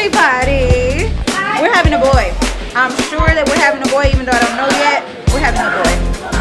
everybody. We're having a boy. I'm sure that we're having a boy, even though I don't know yet. We're having a boy.